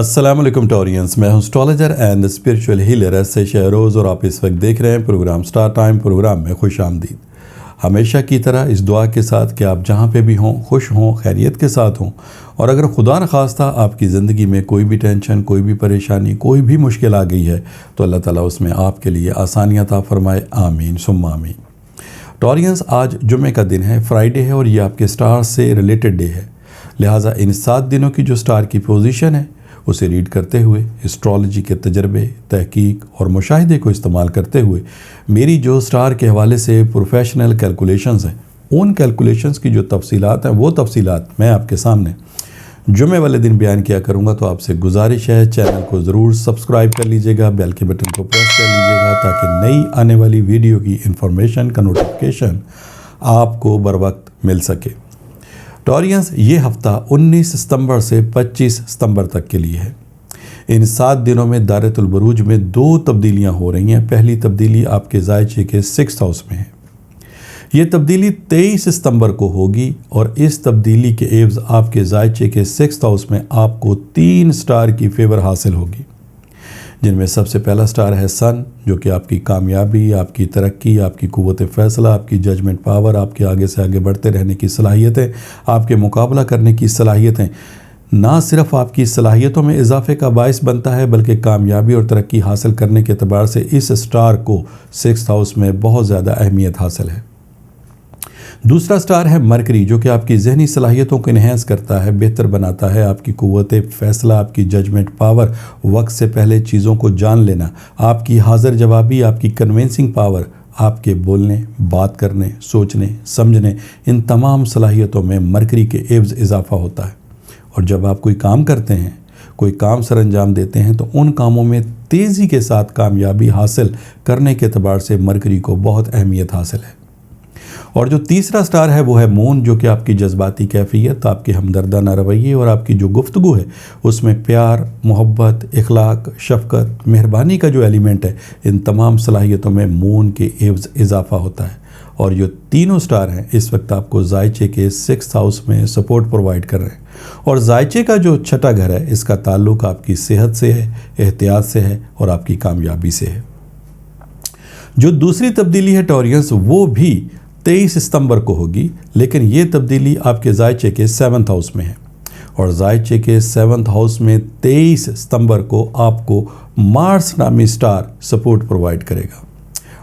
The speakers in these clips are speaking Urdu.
السلام علیکم ٹورینز، میں ہوں اسٹرالوجر اینڈ اسپریچول ہیلر ایسے شہروز، اور آپ اس وقت دیکھ رہے ہیں پروگرام سٹار ٹائم۔ پروگرام میں خوش آمدید۔ ہمیشہ کی طرح اس دعا کے ساتھ کہ آپ جہاں پہ بھی ہوں خوش ہوں، خیریت کے ساتھ ہوں، اور اگر خدا نخواستہ آپ کی زندگی میں کوئی بھی ٹینشن، کوئی بھی پریشانی، کوئی بھی مشکل آ گئی ہے تو اللہ تعالیٰ اس میں آپ کے لیے آسانیاں عطا فرمائے، آمین ثم آمین۔ ٹورینز، آج جمعہ کا دن ہے، فرائیڈے ہے، اور یہ آپ کے سٹار سے ریلیٹڈ ڈے ہے، لہٰذا ان 7 دنوں کی جو سٹار کی پوزیشن ہے اسے ریڈ کرتے ہوئے، اسٹرالوجی کے تجربے، تحقیق اور مشاہدے کو استعمال کرتے ہوئے میری جو سٹار کے حوالے سے پروفیشنل کیلکولیشنز ہیں، ان کیلکولیشنز کی جو تفصیلات ہیں وہ تفصیلات میں آپ کے سامنے جمعے والے دن بیان کیا کروں گا۔ تو آپ سے گزارش ہے چینل کو ضرور سبسکرائب کر لیجئے گا، بیل کے بٹن کو پریس کر لیجئے گا تاکہ نئی آنے والی ویڈیو کی انفارمیشن کا نوٹیفیکیشن آپ کو بر وقت مل سکے۔ ٹورینز، یہ ہفتہ 19 ستمبر سے 25 ستمبر تک کے لیے ہے۔ ان 7 دنوں میں دائرۃ البروج میں 2 تبدیلیاں ہو رہی ہیں۔ پہلی تبدیلی آپ کے زائچے کے 6th ہاؤس میں ہے۔ یہ تبدیلی 23 ستمبر کو ہوگی، اور اس تبدیلی کے عوض آپ کے زائچے کے 6th ہاؤس میں آپ کو 3 سٹار کی فیور حاصل ہوگی، جن میں سب سے پہلا سٹار ہے سن، جو کہ آپ کی کامیابی، آپ کی ترقی، آپ کی قوت فیصلہ، آپ کی ججمنٹ پاور، آپ کے آگے سے آگے بڑھتے رہنے کی صلاحیتیں، آپ کے مقابلہ کرنے کی صلاحیتیں نہ صرف آپ کی صلاحیتوں میں اضافے کا باعث بنتا ہے بلکہ کامیابی اور ترقی حاصل کرنے کے اعتبار سے اس سٹار کو 6th ہاؤس میں بہت زیادہ اہمیت حاصل ہے۔ دوسرا سٹار ہے مرکری، جو کہ آپ کی ذہنی صلاحیتوں کو انہینس کرتا ہے، بہتر بناتا ہے۔ آپ کی قوت فیصلہ، آپ کی ججمنٹ پاور، وقت سے پہلے چیزوں کو جان لینا، آپ کی حاضر جوابی، آپ کی کنونسنگ پاور، آپ کے بولنے، بات کرنے، سوچنے، سمجھنے، ان تمام صلاحیتوں میں مرکری کے عوض اضافہ ہوتا ہے۔ اور جب آپ کوئی کام کرتے ہیں، کوئی کام سر انجام دیتے ہیں، تو ان کاموں میں تیزی کے ساتھ کامیابی حاصل کرنے کے اعتبار سے مرکری کو بہت اہمیت حاصل ہے۔ اور جو تیسرا سٹار ہے وہ ہے مون، جو کہ آپ کی جذباتی کیفیت، آپ کے ہمدردانہ رویے اور آپ کی جو گفتگو ہے اس میں پیار، محبت، اخلاق، شفقت، مہربانی کا جو ایلیمنٹ ہے، ان تمام صلاحیتوں میں مون کے عوض اضافہ ہوتا ہے۔ اور جو تینوں سٹار ہیں اس وقت آپ کو زائچے کے 6th ہاؤس میں سپورٹ پرووائڈ کر رہے ہیں، اور زائچے کا جو چھٹا گھر ہے اس کا تعلق آپ کی صحت سے ہے، احتیاط سے ہے، اور آپ کی کامیابی سے ہے۔ جو دوسری تبدیلی ہے ٹورینز، وہ بھی 23 ستمبر کو ہوگی، لیکن یہ تبدیلی آپ کے زائچے کے 7th ہاؤس میں ہے، اور زائچے کے 7th ہاؤس میں 23 ستمبر کو آپ کو مارس نامی سٹار سپورٹ پرووائڈ کرے گا۔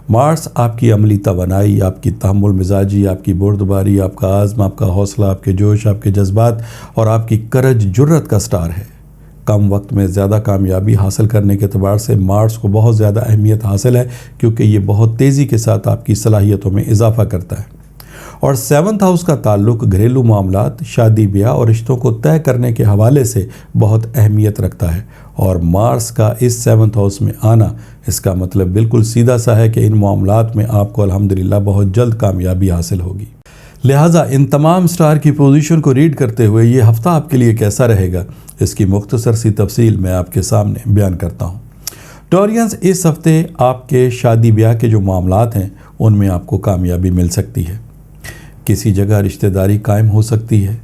مارس آپ کی عملی توانائی، آپ کی تحمل مزاجی، آپ کی بردباری، آپ کا عزم، آپ کا حوصلہ، آپ کے جوش، آپ کے جذبات اور آپ کی کرج جرت کا سٹار ہے۔ کم وقت میں زیادہ کامیابی حاصل کرنے کے اعتبار سے مارس کو بہت زیادہ اہمیت حاصل ہے، کیونکہ یہ بہت تیزی کے ساتھ آپ کی صلاحیتوں میں اضافہ کرتا ہے۔ اور 7th ہاؤس کا تعلق گھریلو معاملات، شادی بیاہ اور رشتوں کو طے کرنے کے حوالے سے بہت اہمیت رکھتا ہے، اور مارس کا اس 7th ہاؤس میں آنا اس کا مطلب بالکل سیدھا سا ہے کہ ان معاملات میں آپ کو الحمدللہ بہت جلد کامیابی حاصل ہوگی۔ لہٰذا ان تمام سٹار کی پوزیشن کو ریڈ کرتے ہوئے یہ ہفتہ آپ کے لیے کیسا رہے گا، اس کی مختصر سی تفصیل میں آپ کے سامنے بیان کرتا ہوں۔ ٹورینز، اس ہفتے آپ کے شادی بیاہ کے جو معاملات ہیں ان میں آپ کو کامیابی مل سکتی ہے۔ کسی جگہ رشتہ داری قائم ہو سکتی ہے۔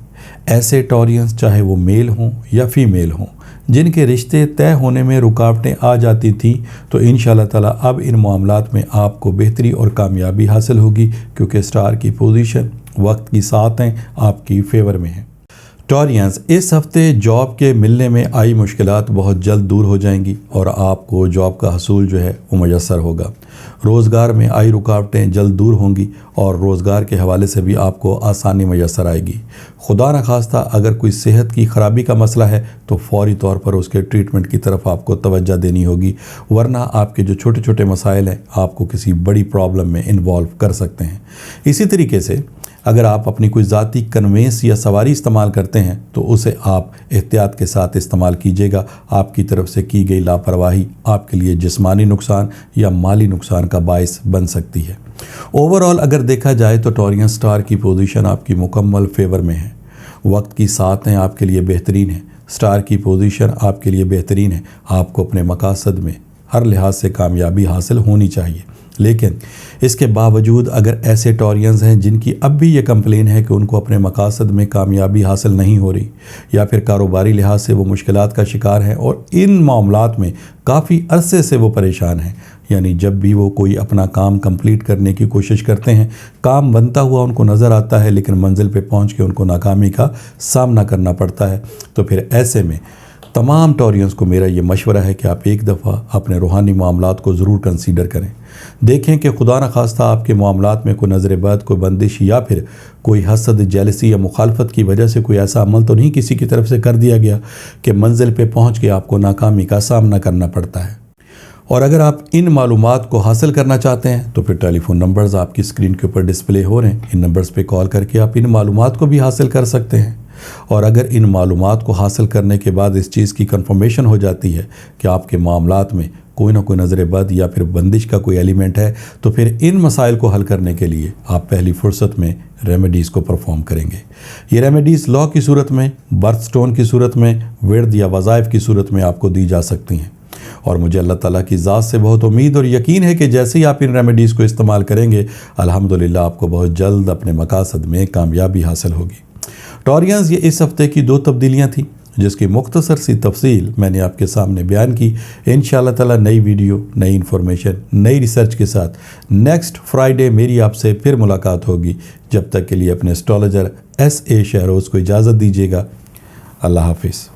ایسے ٹورینز، چاہے وہ میل ہوں یا فیمیل ہوں، جن کے رشتے طے ہونے میں رکاوٹیں آ جاتی تھیں، تو انشاءاللہ تعالیٰ اب ان معاملات میں آپ کو بہتری اور کامیابی حاصل ہوگی، کیونکہ سٹار کی پوزیشن، وقت کی ساتیں آپ کی فیور میں ہیں۔ ٹورینز، اس ہفتے جاب کے ملنے میں آئی مشکلات بہت جلد دور ہو جائیں گی، اور آپ کو جاب کا حصول جو ہے وہ میسر ہوگا۔ روزگار میں آئی رکاوٹیں جلد دور ہوں گی، اور روزگار کے حوالے سے بھی آپ کو آسانی میسر آئے گی۔ خدا نخواستہ اگر کوئی صحت کی خرابی کا مسئلہ ہے تو فوری طور پر اس کے ٹریٹمنٹ کی طرف آپ کو توجہ دینی ہوگی، ورنہ آپ کے جو چھوٹے چھوٹے مسائل ہیں آپ کو کسی بڑی پرابلم میں انوالو کر سکتے ہیں۔ اسی طریقے سے اگر آپ اپنی کوئی ذاتی کنوینس یا سواری استعمال کرتے ہیں تو اسے آپ احتیاط کے ساتھ استعمال کیجیے گا۔ آپ کی طرف سے کی گئی لاپرواہی آپ کے لیے جسمانی نقصان یا مالی نقصان کا باعث بن سکتی ہے۔ اوورآل اگر دیکھا جائے تو ٹورینز، سٹار کی پوزیشن آپ کی مکمل فیور میں ہے۔ وقت کی ساتیں آپ کے لیے بہترین ہیں۔ سٹار کی پوزیشن آپ کے لیے بہترین ہے۔ آپ کو اپنے مقاصد میں ہر لحاظ سے کامیابی حاصل ہونی چاہیے۔ لیکن اس کے باوجود اگر ایسے ٹورینز ہیں جن کی اب بھی یہ کمپلین ہے کہ ان کو اپنے مقاصد میں کامیابی حاصل نہیں ہو رہی یا پھر کاروباری لحاظ سے وہ مشکلات کا شکار ہیں اور ان معاملات میں کافی عرصے سے وہ پریشان ہیں، یعنی جب بھی وہ کوئی اپنا کام کمپلیٹ کرنے کی کوشش کرتے ہیں، کام بنتا ہوا ان کو نظر آتا ہے لیکن منزل پہ پہنچ کے ان کو ناکامی کا سامنا کرنا پڑتا ہے، تو پھر ایسے میں تمام ٹورینز کو میرا یہ مشورہ ہے کہ آپ ایک دفعہ اپنے روحانی معاملات کو ضرور کنسیڈر کریں، دیکھیں کہ خدا نخواستہ آپ کے معاملات میں کوئی نظر بد، کوئی بندش یا پھر کوئی حسد، جیلسی یا مخالفت کی وجہ سے کوئی ایسا عمل تو نہیں کسی کی طرف سے کر دیا گیا کہ منزل پہ پہنچ کے آپ کو ناکامی کا سامنا کرنا پڑتا ہے۔ اور اگر آپ ان معلومات کو حاصل کرنا چاہتے ہیں تو پھر ٹیلی فون نمبرز آپ کی اسکرین کے اوپر ڈسپلے ہو رہے ہیں، ان نمبرز پہ کال کر کے آپ ان معلومات کو بھی حاصل کر سکتے ہیں۔ اور اگر ان معلومات کو حاصل کرنے کے بعد اس چیز کی کنفرمیشن ہو جاتی ہے کہ آپ کے معاملات میں کوئی نہ کوئی نظر بد یا پھر بندش کا کوئی ایلیمنٹ ہے، تو پھر ان مسائل کو حل کرنے کے لیے آپ پہلی فرصت میں ریمیڈیز کو پرفارم کریں گے۔ یہ ریمیڈیز لا کی صورت میں، برتھ سٹون کی صورت میں، ورد یا وظائف کی صورت میں آپ کو دی جا سکتی ہیں، اور مجھے اللہ تعالیٰ کی ذات سے بہت امید اور یقین ہے کہ جیسے ہی آپ ان ریمیڈیز کو استعمال کریں گے، الحمدللہ آپ کو بہت جلد اپنے مقاصد میں کامیابی حاصل ہوگی۔ ٹورینز، یہ اس ہفتے کی 2 تبدیلیاں تھیں جس کی مختصر سی تفصیل میں نے آپ کے سامنے بیان کی۔ انشاءاللہ تعالیٰ نئی ویڈیو، نئی انفارمیشن، نئی ریسرچ کے ساتھ نیکسٹ فرائیڈے میری آپ سے پھر ملاقات ہوگی۔ جب تک کے لیے اپنے اسٹرالوجر SA شہروز کو اجازت دیجیے گا۔ اللہ حافظ۔